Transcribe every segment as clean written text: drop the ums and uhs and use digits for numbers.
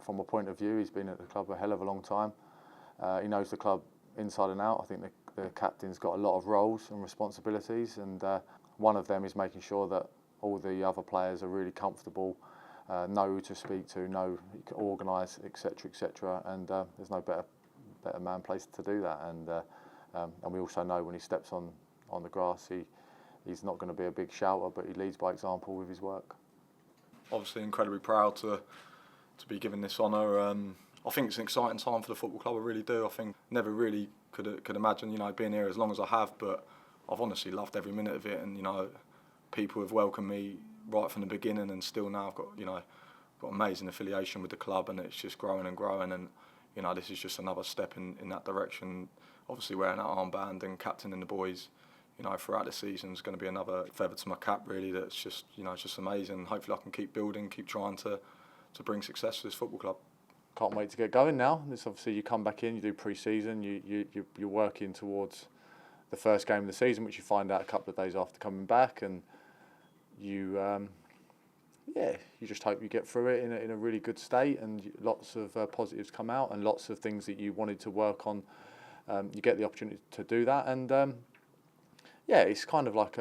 from a point of view. He's been at the club a hell of a long time. He knows the club inside and out. I think the captain's got a lot of roles and responsibilities, and one of them is making sure that all the other players are really comfortable, know who to speak to, know you can organise, etc., etc. And there's no better man placed to do that. And we also know when he steps on the grass, he's not going to be a big shouter, but he leads by example with his work. Obviously, incredibly proud to be given this honour. I think it's an exciting time for the football club. I really do. I think never really could imagine, being here as long as I have, but I've honestly loved every minute of it. And people have welcomed me right from the beginning, and still now I've got amazing affiliation with the club, and it's just growing and growing. And this is just another step in that direction. Obviously, wearing that armband and captaining the boys, throughout the season is going to be another feather to my cap. Really, that's just it's just amazing. Hopefully, I can keep building, keep trying to bring success to this football club. Can't wait to get going now. This obviously you come back in, you do pre-season, you're working towards the first game of the season, which you find out a couple of days after coming back, and you just hope you get through it in a really good state, and lots of positives come out, and lots of things that you wanted to work on. You get the opportunity to do that, and it's kind of like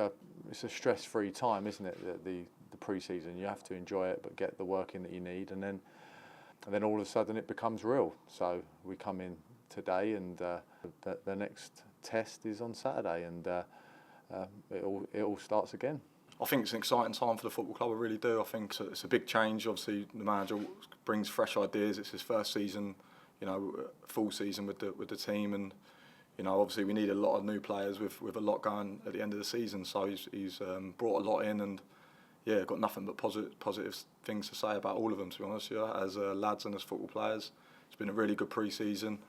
it's a stress-free time, isn't it? The pre-season, you have to enjoy it, but get the work in that you need, and then all of a sudden it becomes real. So we come in today, and the next test is on Saturday, and it all starts again. I think it's an exciting time for the football club. I really do. I think it's a big change. Obviously, the manager brings fresh ideas. It's his first season, full season with the team, and obviously we need a lot of new players with a lot going at the end of the season. So he's brought a lot in, and got nothing but positive things to say about all of them, to be honest. As lads and as football players, it's been a really good pre-season.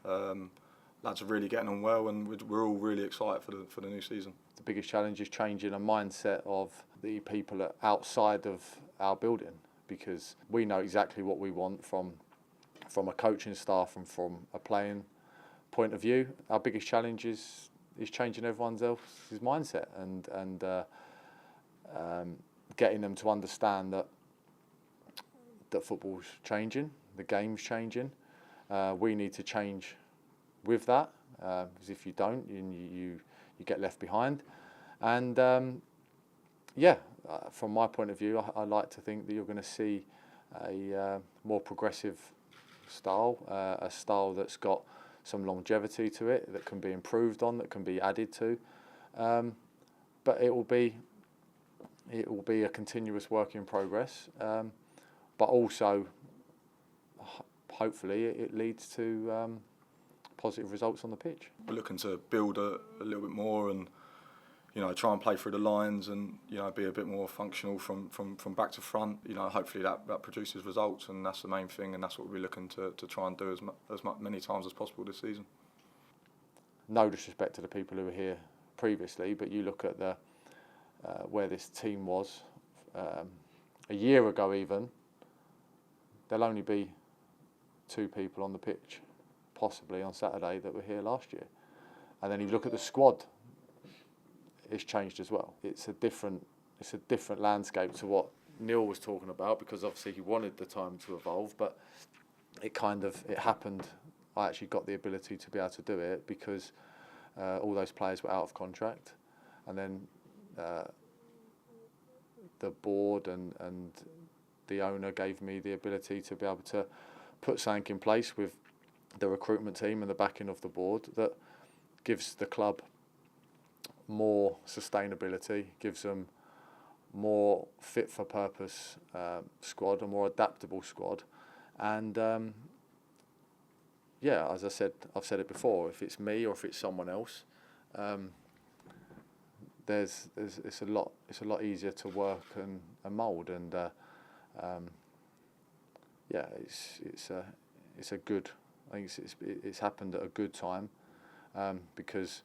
Lads are really getting on well, and we're all really excited for the new season. The biggest challenge is changing a mindset of the people outside of our building, because we know exactly what we want from a coaching staff and from a playing point of view. Our biggest challenge is changing everyone else's mindset and getting them to understand that football's changing, the game's changing. We need to change with that, because if you don't, you get left behind. And from my point of view, I like to think that you're going to see a more progressive style, a style that's got some longevity to it, that can be improved on, that can be added to. But it will be a continuous work in progress. But also, hopefully, it leads to positive results on the pitch. We're looking to build a little bit more, and try and play through the lines, and be a bit more functional from back to front. Hopefully that produces results, and that's the main thing, and that's what we're looking to try and do as many times as possible this season. No disrespect to the people who were here previously, but you look at where this team was a year ago even, there'll only be 2 people on the pitch, possibly on Saturday, that were here last year. And then you look at the squad, it's changed as well. It's a different landscape to what Neil was talking about, because obviously he wanted the time to evolve, but it happened. I actually got the ability to be able to do it because all those players were out of contract, and then the board and the owner gave me the ability to be able to put something in place with the recruitment team and the backing of the board that gives the club more sustainability, gives them more fit for purpose squad, a more adaptable squad, and as I said, I've said it before, if it's me or if it's someone else, it's a lot easier to work and mould, and it's a good. I think it's happened at a good time, because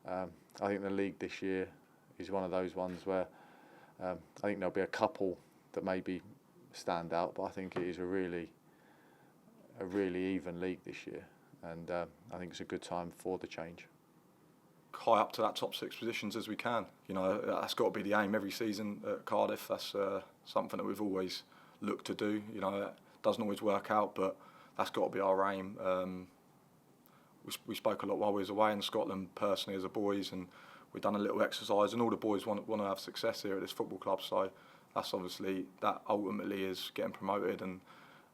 I think the league this year is one of those ones where I think there'll be a couple that maybe stand out, but I think it is a really even league this year, and I think it's a good time for the change. High up to that top 6 positions as we can. That's got to be the aim every season at Cardiff. That's something that we've always looked to do. It doesn't always work out, but that's got to be our aim. We spoke a lot while we was away in Scotland personally as a boys, and we've done a little exercise, and all the boys want to have success here at this football club. So that's obviously, that ultimately is getting promoted, and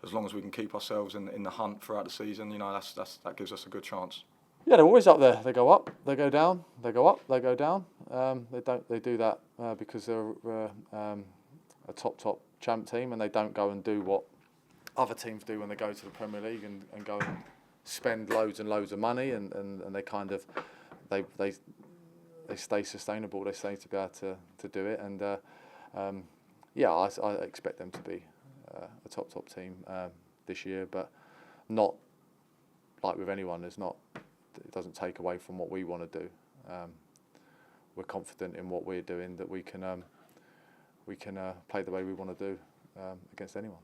as long as we can keep ourselves in the hunt throughout the season, you know, that gives us a good chance. Yeah, they're always up there. They go up, they go down, they go up, they go down. They do that because they're a top champ team, and they don't go and do what other teams do when they go to the Premier League and go and spend loads and loads of money, and they kind of they stay sustainable. They stay to be able to do it, and I expect them to be a top team this year, but not like with anyone. It doesn't take away from what we want to do. We're confident in what we're doing, that we can play the way we want to do against anyone.